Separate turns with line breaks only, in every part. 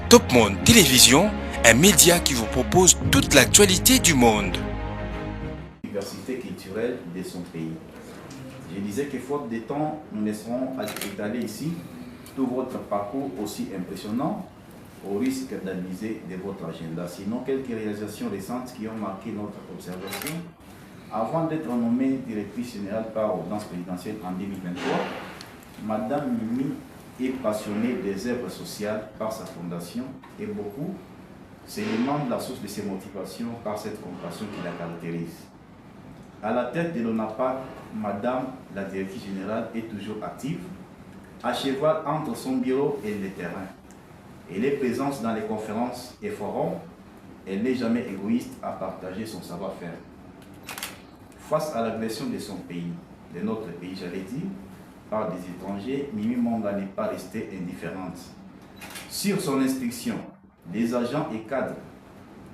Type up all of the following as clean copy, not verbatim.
Top Monde Télévision, un média qui vous propose toute l'actualité du monde.
Diversité culturelle de son pays. Je disais que faute de temps, nous laisserons étaler ici tout votre parcours aussi impressionnant au risque d'abuser de votre agenda. Sinon, quelques réalisations récentes qui ont marqué notre observation. Avant d'être nommée directrice générale par ordonnance présidentielle en 2023, Madame Mimi est passionnée des œuvres sociales par sa fondation et beaucoup se demandent la source de ses motivations par cette compassion qui la caractérise. À la tête de l'ONAPAC, Madame la directrice générale est toujours active, à cheval entre son bureau et le terrain. Elle est présente dans les conférences et forums. Elle n'est jamais égoïste à partager son savoir-faire. Face à l'agression de son pays, de notre pays, j'allais dire, par des étrangers, Mimi Monga n'est pas restée indifférente. Sur son instruction, les agents et cadres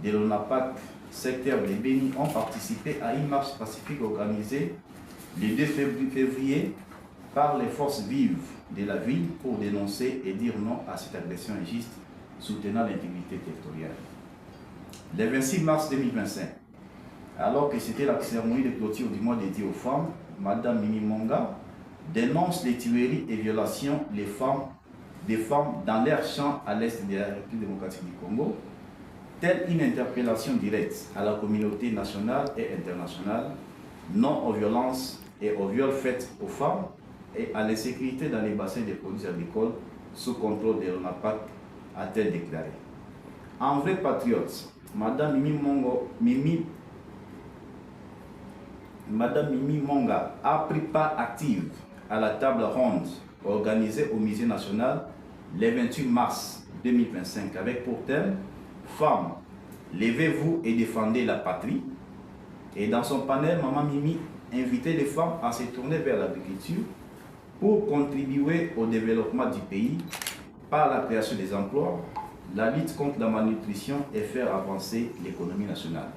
de l'ONAPAC secteur de Béni ont participé à une marche pacifique organisée le 2 février par les forces vives de la ville pour dénoncer et dire non à cette agression injuste soutenant l'intégrité territoriale. Le 26 mars 2025, alors que c'était la cérémonie de clôture du mois dédié aux femmes, Madame Mimi Monga dénonce les tueries et violations des femmes dans leur champ à l'est de la République démocratique du Congo, telle une interpellation directe à la communauté nationale et internationale, non aux violences et aux viols faits aux femmes et à l'insécurité dans les bassins des produits agricoles sous contrôle de l'ONAPAC, a-t-elle déclaré. En vrai patriote, Madame Mimi Monga a pris part active à la table ronde organisée au Musée national le 28 mars 2025 avec pour thème « Femmes, levez-vous et défendez la patrie ». Et dans son panel, Maman Mimi invitait les femmes à se tourner vers l'agriculture pour contribuer au développement du pays par la création des emplois, la lutte contre la malnutrition et faire avancer l'économie nationale.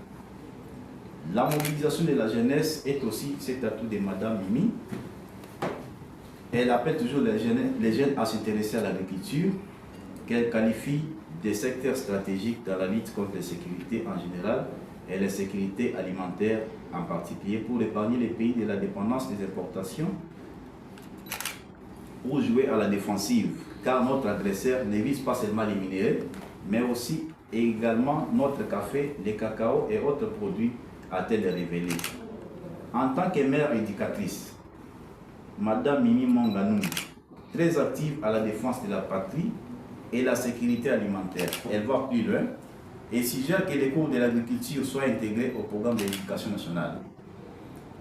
La mobilisation de la jeunesse est aussi cet atout de Madame Mimi. Elle appelle toujours les jeunes à s'intéresser à l'agriculture, qu'elle qualifie des secteurs stratégiques dans la lutte contre l'insécurité en général et l'insécurité alimentaire en particulier pour épargner les pays de la dépendance des importations ou jouer à la défensive, car notre agresseur ne vise pas seulement les minéraux, mais aussi et également notre café, les cacao et autres produits, a-t-elle révélé. En tant que mère éducatrice, Madame Mimi Monga, très active à la défense de la patrie et la sécurité alimentaire. Elle va plus loin et suggère que les cours de l'agriculture soient intégrés au programme de l'éducation nationale.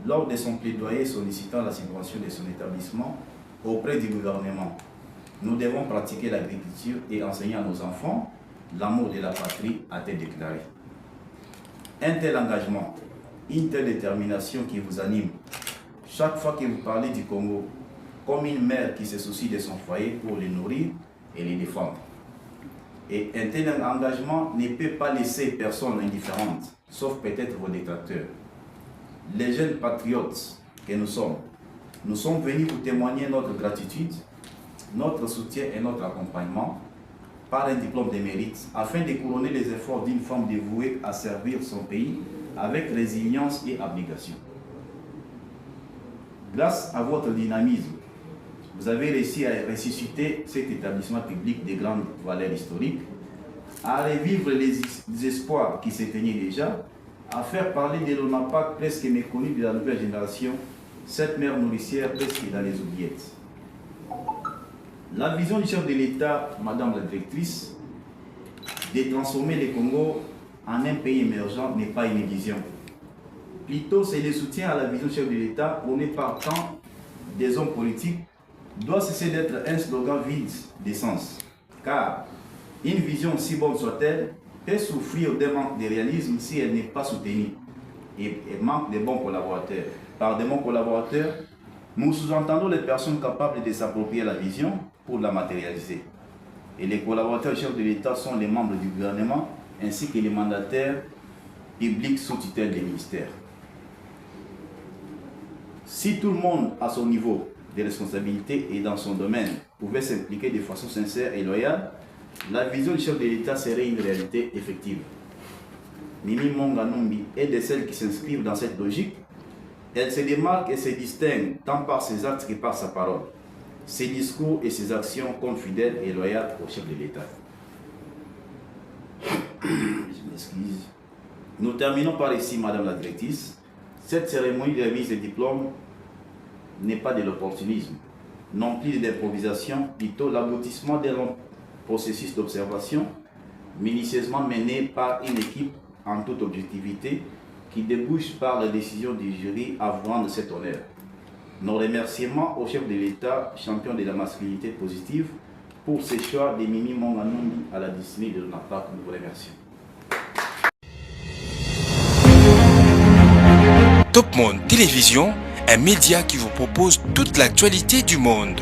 Lors de son plaidoyer sollicitant la subvention de son établissement auprès du gouvernement, nous devons pratiquer l'agriculture et enseigner à nos enfants l'amour de la patrie, a-t-elle déclaré. Un tel engagement, une telle détermination qui vous anime, chaque fois que vous parlez du Congo, comme une mère qui se soucie de son foyer pour les nourrir et les défendre. Et un tel engagement ne peut pas laisser personne indifférente, sauf peut-être vos détracteurs. Les jeunes patriotes que nous sommes venus vous témoigner notre gratitude, notre soutien et notre accompagnement par un diplôme de mérite, afin de couronner les efforts d'une femme dévouée à servir son pays avec résilience et abnégation. Grâce à votre dynamisme, vous avez réussi à ressusciter cet établissement public de grande valeur historique, à revivre les espoirs qui s'éteignaient déjà, à faire parler de l'ONAPAC presque méconnu de la nouvelle génération, cette mère nourricière presque dans les oubliettes. La vision du chef de l'État, Madame la directrice, de transformer le Congo en un pays émergent n'est pas une vision. Plutôt, c'est le soutien à la vision du chef de l'État prôné par tant des hommes politiques doit cesser d'être un slogan vide d'essence. Car une vision, si bonne soit-elle, peut souffrir d'un manque de réalisme si elle n'est pas soutenue et manque de bons collaborateurs. Par de bons collaborateurs, nous sous-entendons les personnes capables de s'approprier la vision pour la matérialiser. Et les collaborateurs du chef de l'État sont les membres du gouvernement ainsi que les mandataires publics sous tutelle des ministères. Si tout le monde à son niveau de responsabilité et dans son domaine pouvait s'impliquer de façon sincère et loyale, la vision du chef de l'État serait une réalité effective. Mimi Monga Numbi est de celles qui s'inscrivent dans cette logique. Elle se démarque et se distingue tant par ses actes que par sa parole, ses discours et ses actions comme fidèle et loyale au chef de l'État. Je m'excuse. Nous terminons par ici, Madame la Directrice. Cette cérémonie de remise des diplômes n'est pas de l'opportunisme, non plus d'improvisation, plutôt l'aboutissement d'un long processus d'observation minutieusement mené par une équipe en toute objectivité qui débouche par la décision du jury avouant de cet honneur. Nos remerciements au chef de l'État, champion de la masculinité positive, pour ses choix de Mimi Monga Numbi à la destinée de notre part. Nous vous remercions.
Top Monde Télévision, un média qui vous propose toute l'actualité du monde.